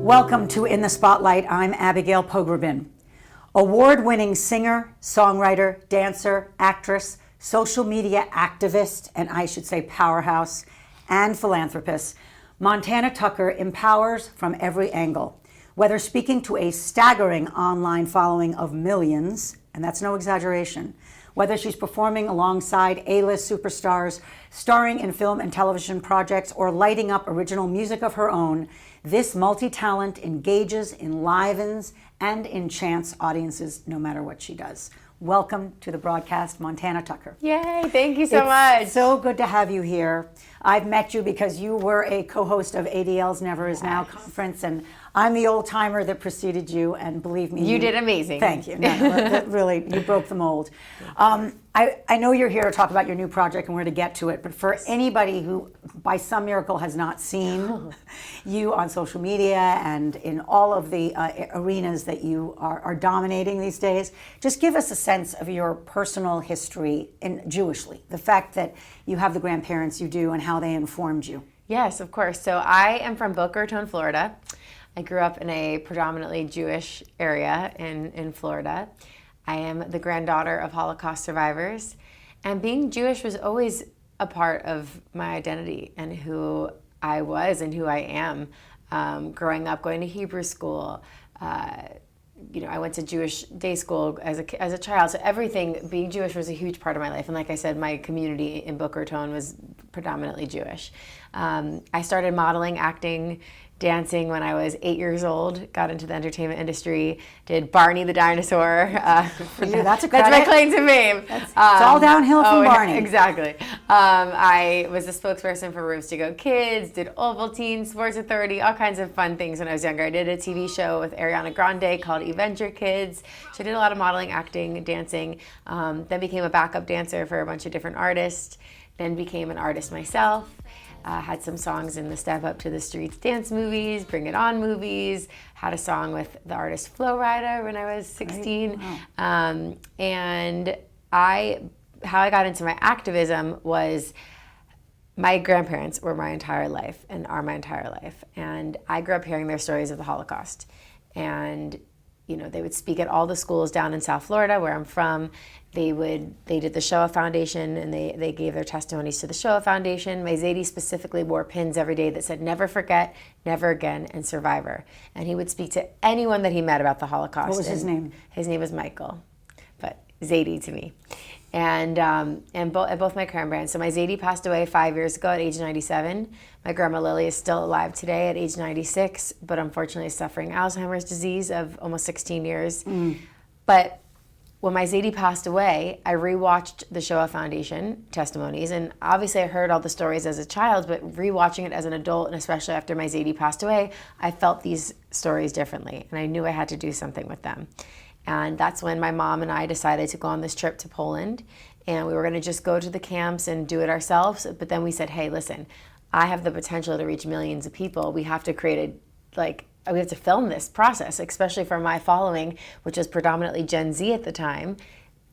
Welcome to In the Spotlight. I'm Abigail Pogrebin. Award-winning singer, songwriter, dancer, actress, social media activist, and I should say powerhouse, and philanthropist, Montana Tucker empowers from every angle. Whether speaking to a staggering online following of millions, and that's no exaggeration, whether she's performing alongside A-list superstars, starring in film and television projects, or lighting up original music of her own, this multi-talent engages, enlivens, and enchants audiences no matter what she does. Welcome to the broadcast, Montana Tucker. Yay, thank you so much. It's so good to have you here. I've met you because you were a co-host of ADL's Never Is Now conference, and I'm the old timer that preceded you, and believe me, you did amazing. Thank you. No, really, you broke the mold. I know you're here to talk about your new project, and we're going to get to it, but for anybody who, by some miracle, has not seen you on social media and in all of the arenas that you are dominating these days, just give us a sense of your personal history Jewishly, the fact that you have the grandparents you do and how they informed you. Yes, of course. So I am from Boca Raton, Florida. I grew up in a predominantly Jewish area in Florida. I am the granddaughter of Holocaust survivors, and being Jewish was always a part of my identity and who I was and who I am. Growing up, going to Hebrew school, I went to Jewish day school as a child, so everything, being Jewish was a huge part of my life. And like I said, my community in Boca Raton was predominantly Jewish. I started modeling, acting, dancing when I was 8 years old, got into the entertainment industry, did Barney the Dinosaur. That's my claim to fame. It's all downhill from Barney. Exactly. I was a spokesperson for Rooms to Go Kids, did Ovaltine, Sports Authority, all kinds of fun things when I was younger. I did a TV show with Ariana Grande called Avenger Kids. So I did a lot of modeling, acting, dancing, then became a backup dancer for a bunch of different artists, then became an artist myself. Had some songs in the Step Up to the Streets dance movies, Bring It On movies, had a song with the artist Flo Rida when I was 16. Wow. And how I got into my activism was my grandparents were my entire life and are my entire life. And I grew up hearing their stories of the Holocaust. And they would speak at all the schools down in South Florida, where I'm from. They did the Shoah Foundation, and they gave their testimonies to the Shoah Foundation. My Zadie specifically wore pins every day that said, "Never forget, never again," and "Survivor." And he would speak to anyone that he met about the Holocaust. What was his name? His name was Michael, but Zadie to me. And both my grandparents. So my Zadie passed away 5 years ago at age 97. My grandma Lily is still alive today at age 96, but unfortunately is suffering Alzheimer's disease of almost 16 years. But when my Zadie passed away, I rewatched the Shoah Foundation testimonies, and obviously I heard all the stories as a child, but rewatching it as an adult, and especially after my Zadie passed away, I felt these stories differently, and I knew I had to do something with them. And that's when my mom and I decided to go on this trip to Poland, and we were going to just go to the camps and do it ourselves. But then we said, hey, listen, I have the potential to reach millions of people. We have to we have to film this process, especially for my following, which was predominantly Gen Z at the time.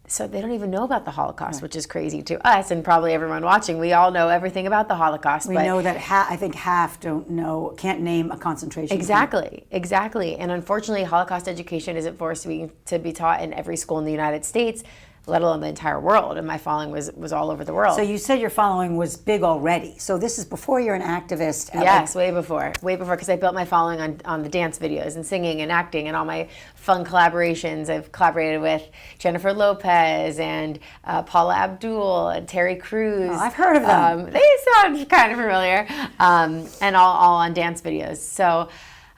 So they don't even know about the Holocaust, which is crazy to us, and probably everyone watching. We all know everything about the Holocaust. We know that I think half can't name a concentration camp. Exactly. And unfortunately, Holocaust education isn't forced to be taught in every school in the United States, let alone the entire world. And my following was all over the world. So you said your following was big already. So this is before you're an activist. Yes, way before, because I built my following on the dance videos and singing and acting and all my fun collaborations. I've collaborated with Jennifer Lopez and Paula Abdul and Terry Crews. Oh, I've heard of them. They sound kind of familiar. And all on dance videos. So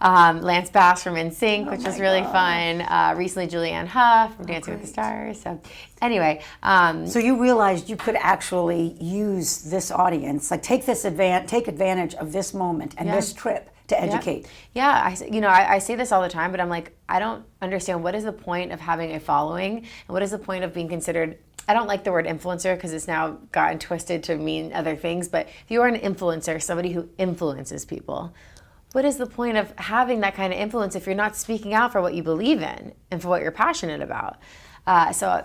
Lance Bass from NSYNC, which was really fun. Recently, Julianne Hough from Dancing with the Stars. So anyway. So you realized you could actually use this audience, take advantage of this moment and this trip to educate. Yeah, I say this all the time, but I'm like, I don't understand what is the point of having a following, and what is the point of being considered. I don't like the word influencer because it's now gotten twisted to mean other things, but if you are an influencer, somebody who influences people, what is the point of having that kind of influence if you're not speaking out for what you believe in and for what you're passionate about? So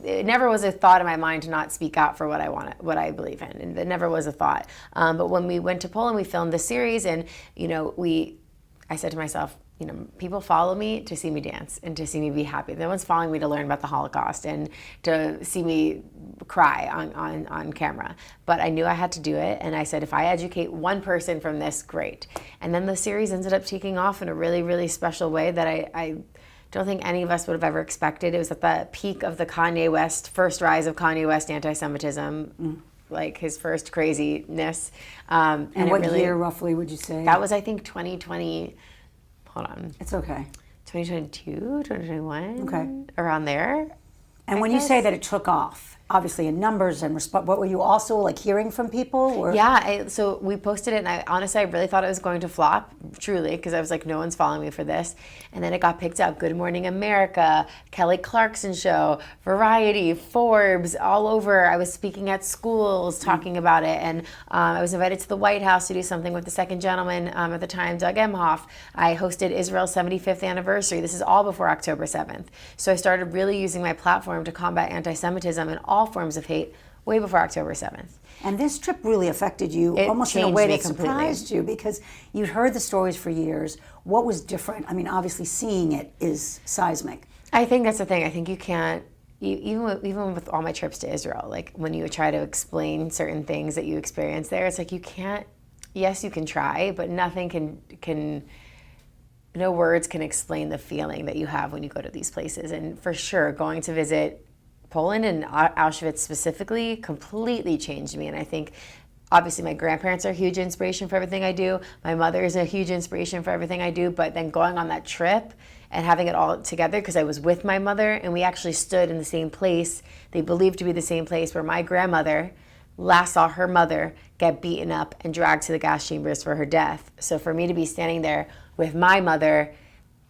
it never was a thought in my mind to not speak out for what I believe in, and it never was a thought. But when we went to Poland, we filmed the series, and we I said to myself, you know, people follow me to see me dance and to see me be happy. No one's following me to learn about the Holocaust and to see me cry on camera. But I knew I had to do it, and I said, if I educate one person from this, great. And then the series ended up taking off in a really, really special way that I don't think any of us would have ever expected. It was at the peak of the first rise of Kanye West anti-Semitism, like his first craziness. And what year roughly would you say? That was, I think, 2020. Hold on. It's okay. 2022, 2021. Okay. Around there. And when you say that it took off, obviously in numbers and what were you also like hearing from people? Or? Yeah, so we posted it, and I really thought it was going to flop, truly, because I was like, no one's following me for this. And then it got picked up. Good Morning America, Kelly Clarkson Show, Variety, Forbes, all over. I was speaking at schools talking about it, and I was invited to the White House to do something with the second gentleman at the time, Doug Emhoff. I hosted Israel's 75th anniversary. This is all before October 7th. So I started really using my platform to combat anti-Semitism and all forms of hate way before October 7th. And this trip really affected you almost in a way that surprised you, because you'd heard the stories for years. What was different? I mean, obviously seeing it is seismic. I think that's the thing. I think you can't, even with all my trips to Israel, like when you try to explain certain things that you experience there, it's like you can't, yes, you can try, but nothing no words can explain the feeling that you have when you go to these places. And for sure, going to visit Poland and Auschwitz specifically completely changed me. And I think obviously my grandparents are a huge inspiration for everything I do. My mother is a huge inspiration for everything I do. But then going on that trip and having it all together, because I was with my mother and we actually stood in the same place, they believed to be the same place where my grandmother last saw her mother get beaten up and dragged to the gas chambers for her death. So for me to be standing there with my mother,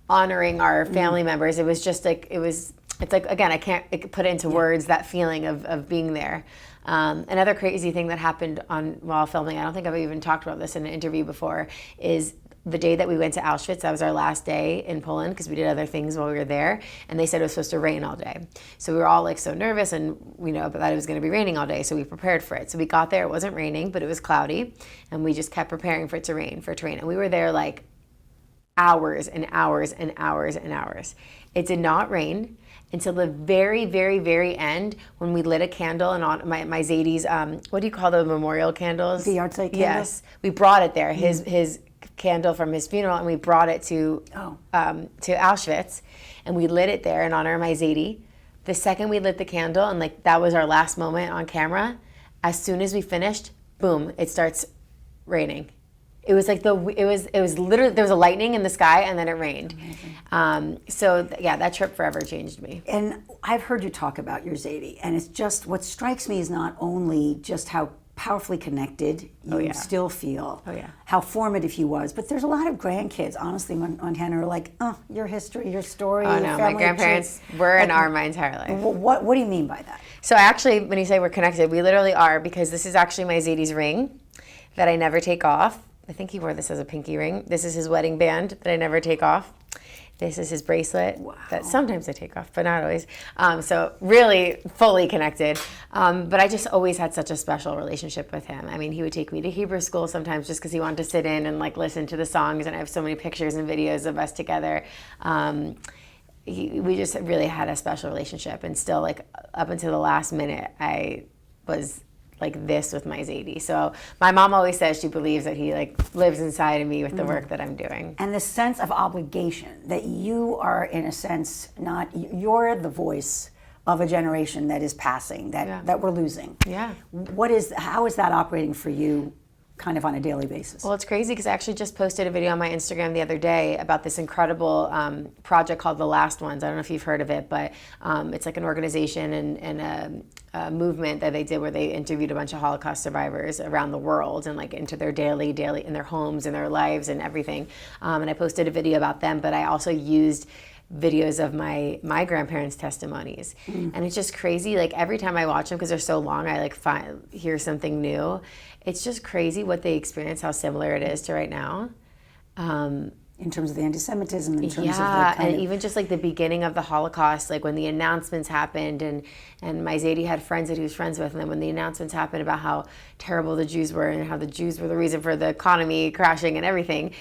honoring our family members, it was just like, it's like, again, I can't put it into words, that feeling of being there. Another crazy thing that happened while filming, I don't think I've even talked about this in an interview before, is the day that we went to Auschwitz. That was our last day in Poland because we did other things while we were there, and they said it was supposed to rain all day. So we were all like so nervous, and we know that it was going to be raining all day, so we prepared for it. So we got there, it wasn't raining, but it was cloudy, and we just kept preparing for it to rain, and we were there like hours and hours and hours and hours. It did not rain until the very, very, very end, when we lit a candle, and on my Zadie's, what do you call the memorial candles? The yard site candle? Yes, we brought it there, his candle from his funeral, and we brought it to Auschwitz, and we lit it there in honor of my Zadie. The second we lit the candle, and like that was our last moment on camera, as soon as we finished, boom, it starts raining. It was like it was literally, there was a lightning in the sky and then it rained. That trip forever changed me. And I've heard you talk about your Zadie, and it's just, what strikes me is not only just how powerfully connected you still feel, how formative he was, but there's a lot of grandkids, honestly, Montana, are like, your history, your story. Oh no, my grandparents were in my entire life. What do you mean by that? So actually, when you say we're connected, we literally are, because this is actually my Zadie's ring that I never take off. I think he wore this as a pinky ring. This is his wedding band that I never take off. This is his bracelet that sometimes I take off, but not always. So really fully connected. But I just always had such a special relationship with him. I mean, he would take me to Hebrew school sometimes just because he wanted to sit in and like listen to the songs. And I have so many pictures and videos of us together. We just really had a special relationship. And still, like, up until the last minute, I was like this with my Zadie. So my mom always says she believes that he like lives inside of me with the work that I'm doing. And the sense of obligation that you are, in a sense, you're the voice of a generation that is passing, that we're losing. Yeah. How is that operating for you kind of on a daily basis? Well, it's crazy because I actually just posted a video on my Instagram the other day about this incredible project called The Last Ones. I don't know if you've heard of it, but it's like an organization and a movement that they did where they interviewed a bunch of Holocaust survivors around the world and like into their daily in their homes and their lives and everything. And I posted a video about them, but I also used videos of my grandparents' testimonies. And it's just crazy. Like every time I watch them, because they're so long, I like hear something new. It's just crazy what they experience, how similar it is to right now. In terms of the anti-Semitism, in terms of the and even just like the beginning of the Holocaust, like when the announcements happened, and my Zadie had friends that he was friends with, and then when the announcements happened about how terrible the Jews were and how the Jews were the reason for the economy crashing and everything,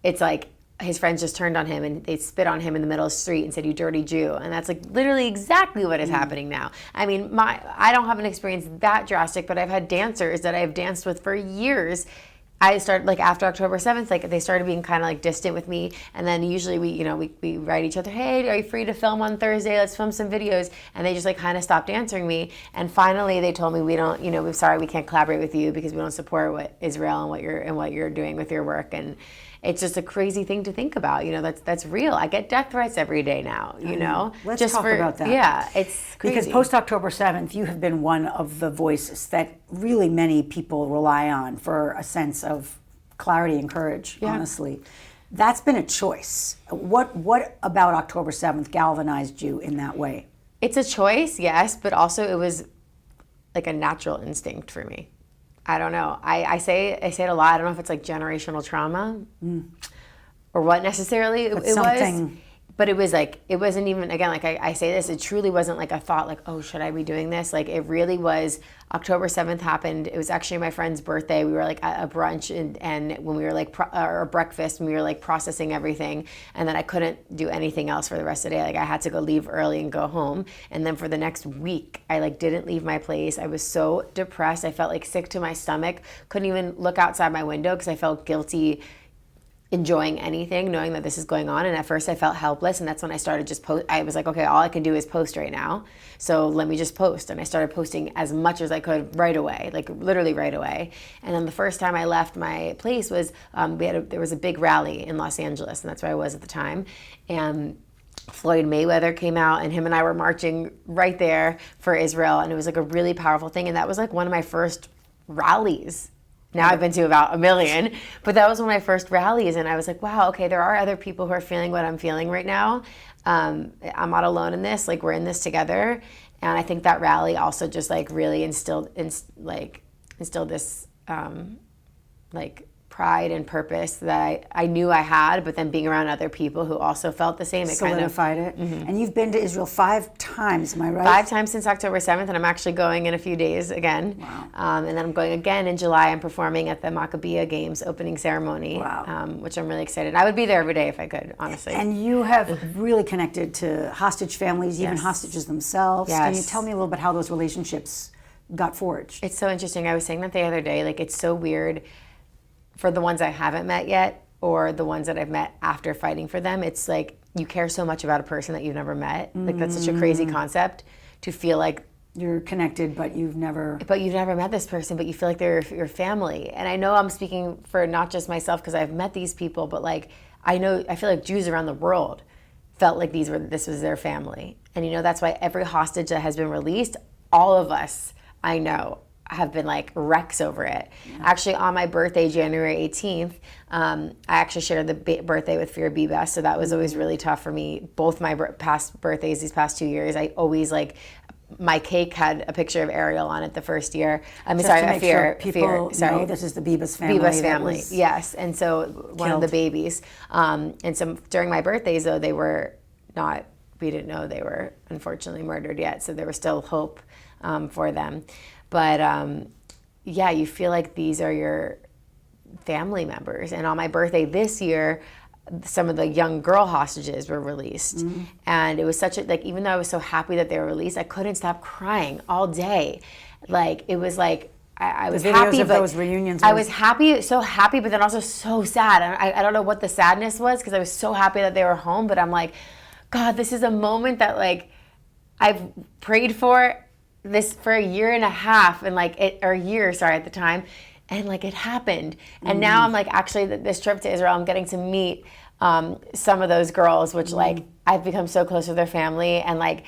it's like his friends just turned on him and they spit on him in the middle of the street and said, "You dirty Jew." And that's like literally exactly what is happening now. I mean, I don't have an experience that drastic, but I've had dancers that I've danced with for years. I started like after October 7th, like they started being kind of like distant with me. And then usually we write each other, "Hey, are you free to film on Thursday? Let's film some videos." And they just like kind of stopped answering me. And finally they told me, we're sorry, we can't collaborate with you because we don't support what Israel and what you're doing with your work. And it's just a crazy thing to think about. That's real. I get death threats every day now, Let's talk about that. Yeah, it's crazy. Because post-October 7th, you have been one of the voices that really many people rely on for a sense of clarity and courage, honestly. That's been a choice. What about October 7th galvanized you in that way? It's a choice, yes, but also it was like a natural instinct for me. I don't know. I say it a lot. I don't know if it's like generational trauma or what necessarily it was. But it was like, it wasn't even, again, like I say this, it truly wasn't like a thought like, oh, should I be doing this? Like it really was, October 7th happened. It was actually my friend's birthday. We were like at a brunch and when we were like, or breakfast, when we were like processing everything. And then I couldn't do anything else for the rest of the day. Like I had to go leave early and go home. And then for the next week, I like didn't leave my place. I was so depressed. I felt like sick to my stomach. Couldn't even look outside my window because I felt guilty enjoying anything, knowing that this is going on. And at first I felt helpless, and that's when I started just post. I was like, okay, all I can do is post right now, so let me just post. And I started posting as much as I could right away, like literally right away. And then the first time I left my place was there was a big rally in Los Angeles, and that's where I was at the time. And Floyd Mayweather came out, and him and I were marching right there for Israel, and it was like a really powerful thing. And that was like one of my first rallies. Now I've been to about 1 million, but that was one of my first rallies, and I was like, wow, okay, there are other people who are feeling what I'm feeling right now. I'm not alone in this, like we're in this together. And I think that rally also just like really instilled this like pride and purpose that I knew I had, but then being around other people who also felt the same, it solidified it. Mm-hmm. And you've been to Israel 5 times, am I right? 5 times since October 7th, and I'm actually going in a few days again. Wow. And then I'm going again in July. I'm performing at the Maccabiah Games opening ceremony, wow. Which I'm really excited. I would be there every day if I could, honestly. And you have really connected to hostage families, even yes. hostages themselves. Yes. Can you tell me a little bit how those relationships got forged? It's so interesting. I was saying that the other day, like it's so weird for the ones I haven't met yet or the ones that I've met after fighting for them. It's like you care so much about a person that you've never met. Like that's such a crazy concept to feel like you're connected, but you've never met this person, but you feel like they're your family. And I know I'm speaking for not just myself because I've met these people, but like I feel like Jews around the world felt like this was their family. And that's why every hostage that has been released, all of us I know have been like wrecks over it. Yeah. Actually, on my birthday, January 18th, I actually shared the birthday with Fear Bibas, so that was always really tough for me. Both my past birthdays these past 2 years, I always my cake had a picture of Ariel on it the first year. I'm just sorry, to make Fear. Sure people know this is the Bibas family. Bibas family, yes. And so one of the babies. And so during my birthdays, though, we didn't know they were unfortunately murdered yet, so there was still hope for them. But yeah, you feel like these are your family members. And on my birthday this year, some of the young girl hostages were released. Mm-hmm. And it was even though I was so happy that they were released, I couldn't stop crying all day. Like, it was like, I was happy, but those reunions. I was happy, so happy, but then also so sad. I don't know what the sadness was because I was so happy that they were home, but I'm like, God, this is a moment that like I've prayed for this for 1.5 years and a year at the time, and like it happened. And now I'm like, actually this trip to Israel, I'm getting to meet some of those girls, which like I've become so close with their family, and like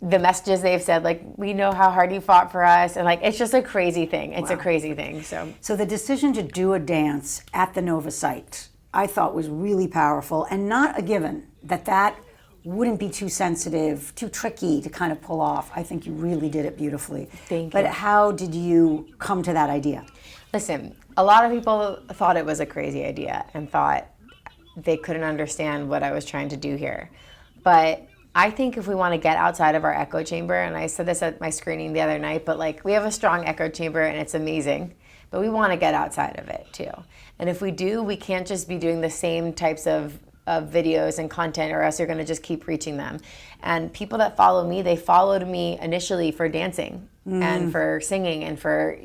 the messages they've said, like, we know how hard you fought for us, and like it's just a crazy thing. It's a crazy thing. So the decision to do a dance at the Nova site, I thought was really powerful, and not a given that wouldn't be too sensitive, too tricky to kind of pull off. I think you really did it beautifully. Thank you. But how did you come to that idea? Listen, a lot of people thought it was a crazy idea and thought they couldn't understand what I was trying to do here. But I think if we want to get outside of our echo chamber, and I said this at my screening the other night, but like we have a strong echo chamber and it's amazing. but we want to get outside of it too. And if we do, we can't just be doing the same types of videos and content, or else you're going to just keep reaching them. And people that follow me, they followed me initially for dancing and for singing and for,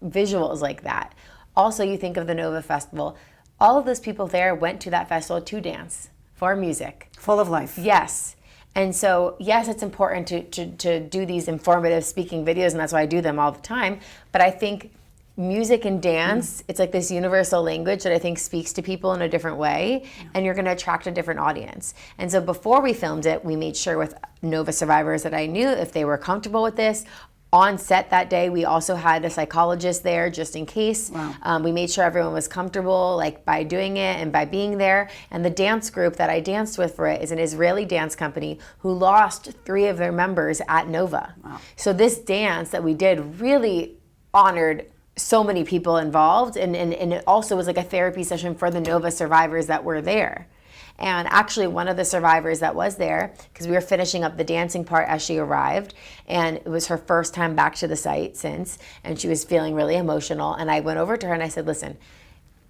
visuals like that. Also, you think of the Nova Festival. All of those people there went to that festival to dance, for music. Full of life. Yes. And so, yes, it's important to do these informative speaking videos, and that's why I do them all the time. But I think music and dance, it's like this universal language that I think speaks to people in a different way, and you're going to attract a different audience. And so before we filmed it, we made sure with Nova survivors that I knew if they were comfortable with this. On set that day, we also had a psychologist there just in case. Wow. We made sure everyone was comfortable, like by doing it and by being there. And the dance group that I danced with for it is an Israeli dance company who lost 3 of their members at Nova. Wow. So this dance that we did really honored so many people involved, and it also was like a therapy session for the Nova survivors that were there. And actually one of the survivors that was there, because we were finishing up the dancing part as she arrived, and it was her first time back to the site since, and she was feeling really emotional. And I went over to her and I said, listen,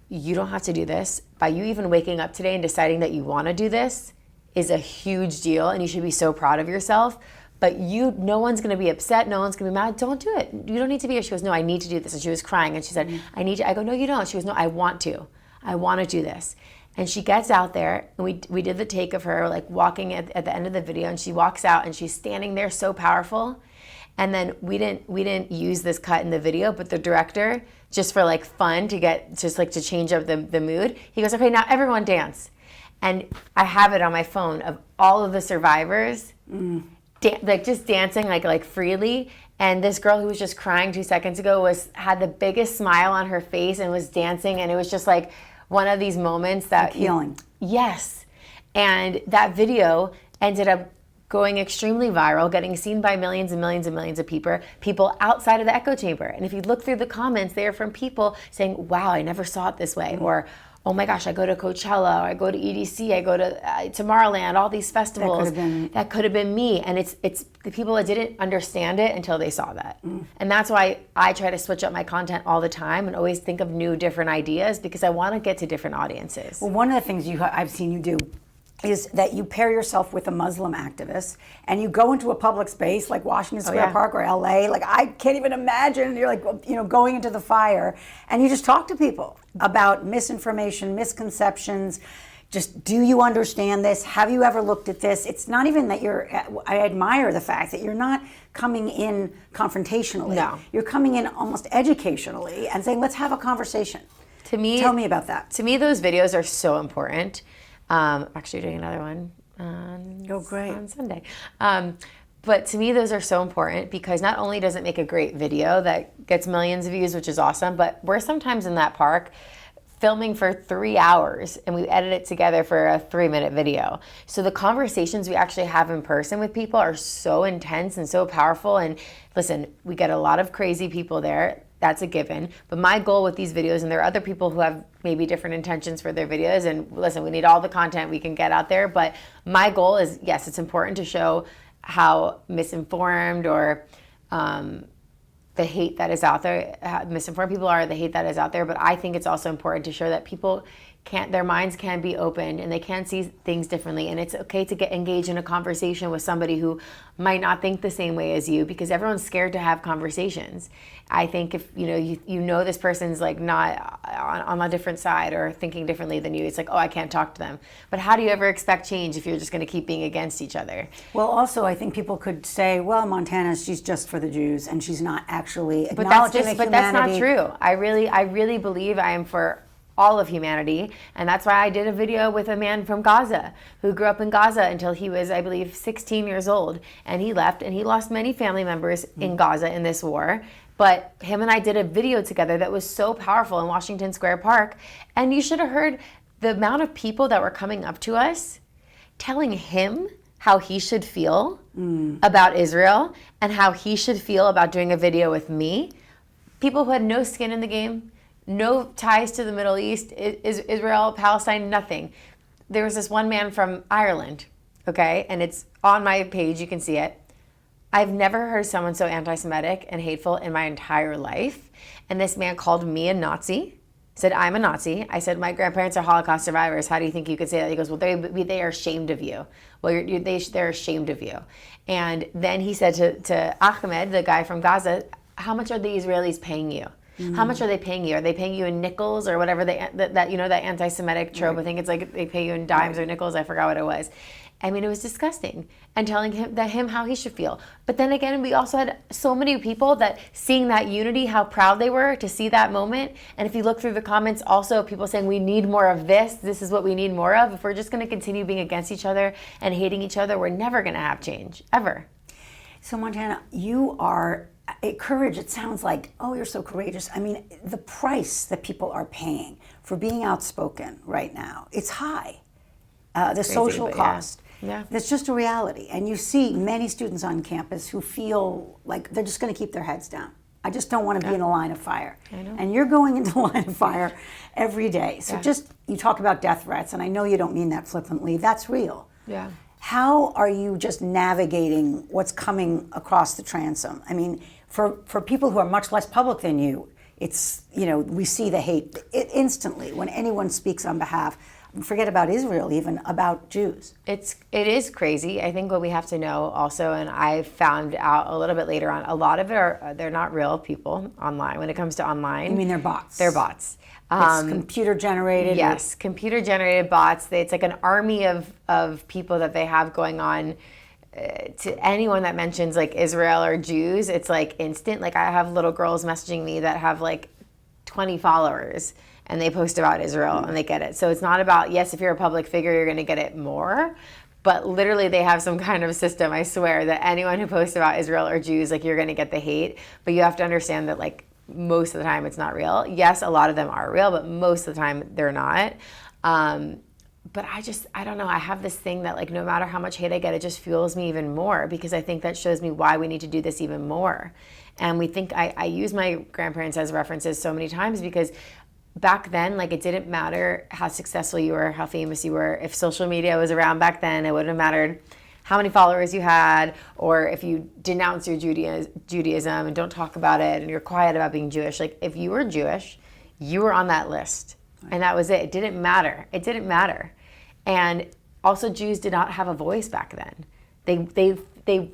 you don't have to do this. By you even waking up today and deciding that you want to do this is a huge deal, and you should be so proud of yourself. But no one's going to be upset. No one's going to be mad. Don't do it. You don't need to be here. She goes, no, I need to do this. And she was crying. And she said, I need to. I go, no, you don't. She goes, no, I want to. I want to do this. And she gets out there, and we did the take of her like walking at the end of the video, and she walks out and she's standing there so powerful. And then we didn't use this cut in the video, but the director, just for like fun to change up the mood, he goes, okay, now everyone dance. And I have it on my phone of all of the survivors just dancing like freely. And this girl who was just crying 2 seconds ago had the biggest smile on her face and was dancing, and it was just like one of these moments that healing. Yes. And that video ended up going extremely viral, getting seen by millions and millions and millions of people outside of the echo chamber. And if you look through the comments, they are from people saying, wow, I never saw it this way. Or, oh my gosh, I go to Coachella, or I go to EDC, I go to Tomorrowland, all these festivals. That could have been me. And it's the people that didn't understand it until they saw that. And that's why I try to switch up my content all the time and always think of new, different ideas, because I want to get to different audiences. Well, one of the things I've seen you do is that you pair yourself with a Muslim activist, and you go into a public space like Washington Square Park or LA. Like, I can't even imagine. You're like, going into the fire, and you just talk to people about misinformation, misconceptions. Just, do you understand this? Have you ever looked at this? It's not even that I admire the fact that you're not coming in confrontationally. No. You're coming in almost educationally and saying, let's have a conversation. To me, tell me about that. To me, those videos are so important. Actually doing another one on Sunday. But to me, those are so important because not only does it make a great video that gets millions of views, which is awesome, but we're sometimes in that park filming for 3 hours, and we edit it together for a 3-minute video. So the conversations we actually have in person with people are so intense and so powerful. And listen, we get a lot of crazy people there. That's a given. But my goal with these videos, and there are other people who have maybe different intentions for their videos, and listen, we need all the content we can get out there, but my goal is, yes, it's important to show how misinformed or the hate that is out there, how misinformed people are, the hate that is out there, but I think it's also important to show that people their minds can be opened and they can see things differently, and it's okay to engage in a conversation with somebody who might not think the same way as you, because everyone's scared to have conversations. I think if you know this person's like not on a different side or thinking differently than you, it's like, oh, I can't talk to them. But how do you ever expect change if you're just going to keep being against each other? Well, also, I think people could say, well, Montana, she's just for the Jews, and she's not actually acknowledging the humanity. But that's not true. I really believe I am for all of humanity, and that's why I did a video with a man from Gaza who grew up in Gaza until he was, I believe, 16 years old, and he left, and he lost many family members in Gaza in this war. But him and I did a video together that was so powerful in Washington Square Park, and you should have heard the amount of people that were coming up to us telling him how he should feel about Israel and how he should feel about doing a video with me. People who had no skin in the game, no ties to the Middle East, Israel, Palestine, nothing. There was this one man from Ireland, okay? And it's on my page, you can see it. I've never heard someone so anti-Semitic and hateful in my entire life. And this man called me a Nazi, said I'm a Nazi. I said, my grandparents are Holocaust survivors. How do you think you could say that? He goes, well, they are ashamed of you. Well, they're ashamed of you. And then he said to Ahmed, the guy from Gaza, how much are the Israelis paying you? How much are they paying you? Are they paying you in nickels or whatever, that you know, that anti-Semitic trope? Right. I think it's like they pay you in dimes or nickels. I forgot what it was. I mean, it was disgusting. And telling him how he should feel. But then again, we also had so many people that seeing that unity, how proud they were to see that moment. And if you look through the comments, also people saying we need more of this. This is what we need more of. If we're just going to continue being against each other and hating each other, we're never going to have change, ever. So Montana, you are courage. It sounds like, oh, you're so courageous. I mean, the price that people are paying for being outspoken right now, it's high. The crazy, social cost. Yeah. That's just a reality. And you see many students on campus who feel like they're just going to keep their heads down. I just don't want to be in a line of fire. I know. And you're going into a line of fire every day. So just, you talk about death threats, and I know you don't mean that flippantly. That's real. Yeah. How are you just navigating what's coming across the transom? I mean, for people who are much less public than you, it's, you know, we see the hate instantly when anyone speaks on behalf, forget about Israel, even about Jews. It is crazy. I think what we have to know also, and I found out a little bit later on, a lot of it they're not real people online. When it comes to online, you mean they're bots? They're bots. It's computer generated. Yes, computer generated bots. It's like an army of people that they have going on. To anyone that mentions like Israel or Jews, it's like instant. Like I have little girls messaging me that have like 20 followers and they post about Israel and they get it. So it's not about, yes, if you're a public figure, you're going to get it more. But literally they have some kind of system, I swear, that anyone who posts about Israel or Jews, like you're going to get the hate. But you have to understand that like most of the time it's not real. Yes, a lot of them are real, but most of the time they're not. But I don't know. I have this thing that like no matter how much hate I get, it just fuels me even more because I think that shows me why we need to do this even more. And we think I use my grandparents as references so many times because back then, like it didn't matter how successful you were, how famous you were. If social media was around back then, it wouldn't have mattered how many followers you had or if you denounce your Judaism and don't talk about it and you're quiet about being Jewish. Like if you were Jewish, you were on that list. And that was it. It didn't matter. It didn't matter. And also Jews did not have a voice back then. They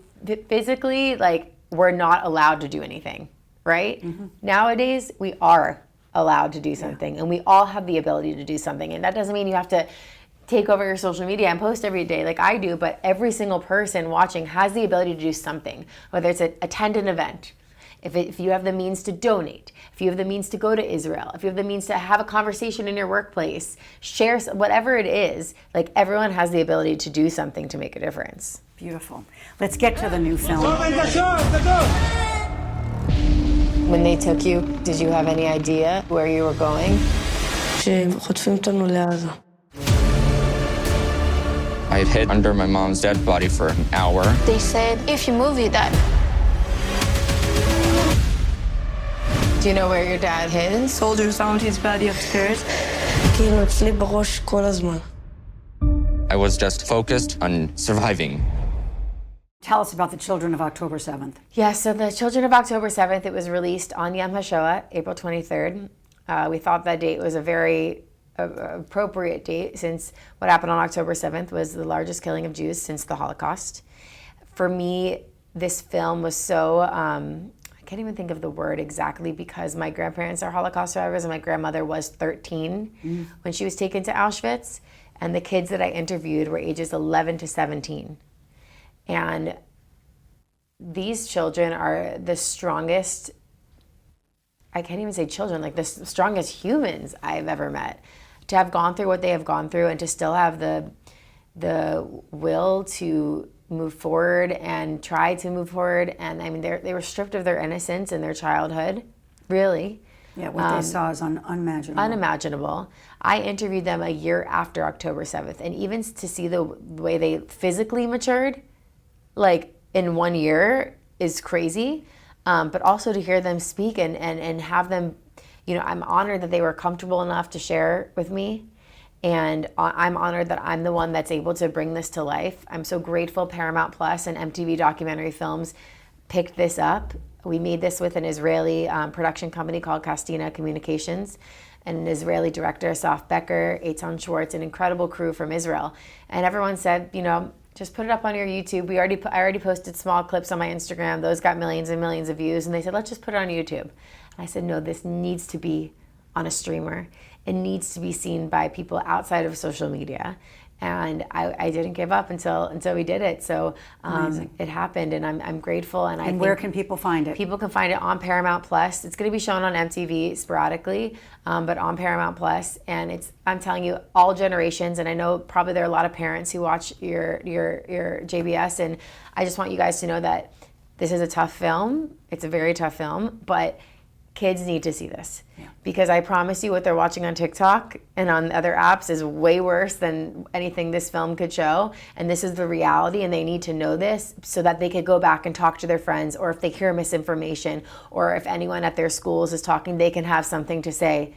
physically like were not allowed to do anything, right? Mm-hmm. Nowadays, we are allowed to do something and we all have the ability to do something. And that doesn't mean you have to take over your social media and post every day like I do, but every single person watching has the ability to do something, whether it's attend an event, if you have the means to donate, if you have the means to go to Israel, if you have the means to have a conversation in your workplace, share whatever it is, like everyone has the ability to do something to make a difference. Beautiful. Let's get to the new film. When they took you, did you have any idea where you were going? I had hid under my mom's dead body for an hour. They said, if you move, you die. Do you know where your dad hid? Soldiers found his body upstairs. I was just focused on surviving. Tell us about the Children of October 7th. Yeah, so the Children of October 7th, it was released on Yom HaShoah, April 23rd. We thought that date was a very appropriate date since what happened on October 7th was the largest killing of Jews since the Holocaust. For me, this film was so... I can't even think of the word exactly because my grandparents are Holocaust survivors and my grandmother was 13 when she was taken to Auschwitz. And the kids that I interviewed were ages 11 to 17. And these children are the strongest, I can't even say children, like the strongest humans I've ever met. To have gone through what they have gone through and to still have the will to move forward and try to move forward. And I mean, they were stripped of their innocence in their childhood, really. Yeah, what they saw is unimaginable. Unimaginable. I interviewed them a year after October 7th. And even to see the way they physically matured, like in 1 year is crazy. But also to hear them speak and have them, you know, I'm honored that they were comfortable enough to share with me. And I'm honored that I'm the one that's able to bring this to life. I'm so grateful Paramount Plus and MTV Documentary Films picked this up. We made this with an Israeli production company called Castina Communications, and an Israeli director, Asaf Becker, Eitan Schwartz, an incredible crew from Israel. And everyone said, just put it up on your YouTube. I already posted small clips on my Instagram. Those got millions and millions of views. And they said, let's just put it on YouTube. And I said, no, this needs to be on a streamer. It needs to be seen by people outside of social media. And I didn't give up until we did it. So it happened, and I'm grateful. And where can people find it? People can find it on Paramount Plus. It's going to be shown on MTV sporadically, but on Paramount Plus. And I'm telling you, all generations. And I know probably there are a lot of parents who watch your JBS. And I just want you guys to know that this is a tough film. It's a very tough film, but kids need to see this. Yeah. Because I promise you what they're watching on TikTok and on other apps is way worse than anything this film could show. And this is the reality, and they need to know this so that they could go back and talk to their friends, or if they hear misinformation, or if anyone at their schools is talking, they can have something to say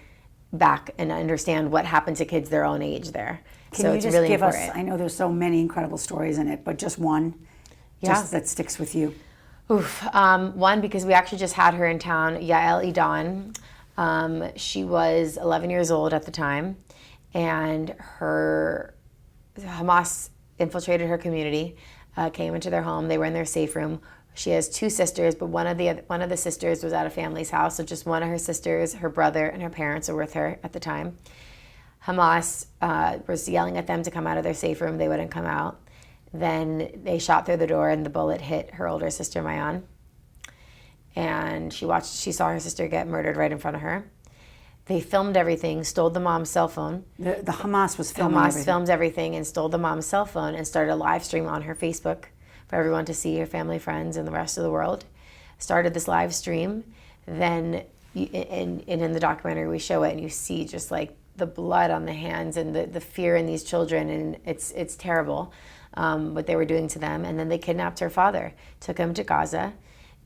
back and understand what happened to kids their own age there. Can you just give us, I know there's so many incredible stories in it, but just one just that sticks with you. One, because we actually just had her in town, Yael Idan. She was 11 years old at the time, and Hamas infiltrated her community, came into their home. They were in their safe room. She has two sisters, but one of the sisters was at a family's house, so just one of her sisters, her brother, and her parents were with her at the time. Hamas was yelling at them to come out of their safe room. They wouldn't come out. Then they shot through the door, and the bullet hit her older sister, Mayan. And she saw her sister get murdered right in front of her. They filmed everything, stole the mom's cell phone. The Hamas was filming everything. Hamas filmed everything and stole the mom's cell phone and started a live stream on her Facebook for everyone to see, her family, friends, and the rest of the world. Started this live stream. Then in the documentary we show it, and you see just like the blood on the hands and the fear in these children, and it's terrible. What they were doing to them. And then they kidnapped her father, took him to Gaza,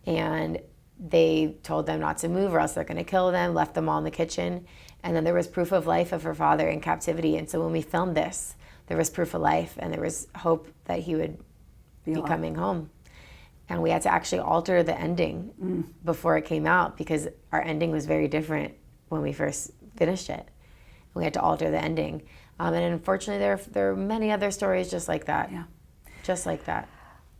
and they told them not to move or else they're going to kill them, left them all in the kitchen. And then there was proof of life of her father in captivity. And so when we filmed this, there was proof of life, and there was hope that he would be coming home. And we had to actually alter the ending before it came out, because our ending was very different when we first finished it. We had to alter the ending. And unfortunately, there are many other stories just like that. Yeah. Just like that.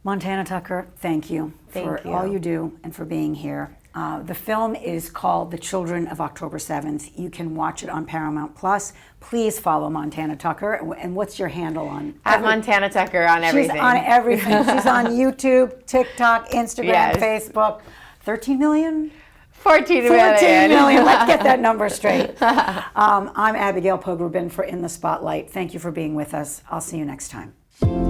Montana Tucker, thank you for all you do and for being here. The film is called The Children of October 7th. You can watch it on Paramount Plus. Please follow Montana Tucker. And what's your handle on? At Montana Tucker on everything. She's on everything. She's on YouTube, TikTok, Instagram, Facebook. 13 million? 14 million. Let's get that number straight. I'm Abigail Pogrebin for In the Spotlight. Thank you for being with us. I'll see you next time.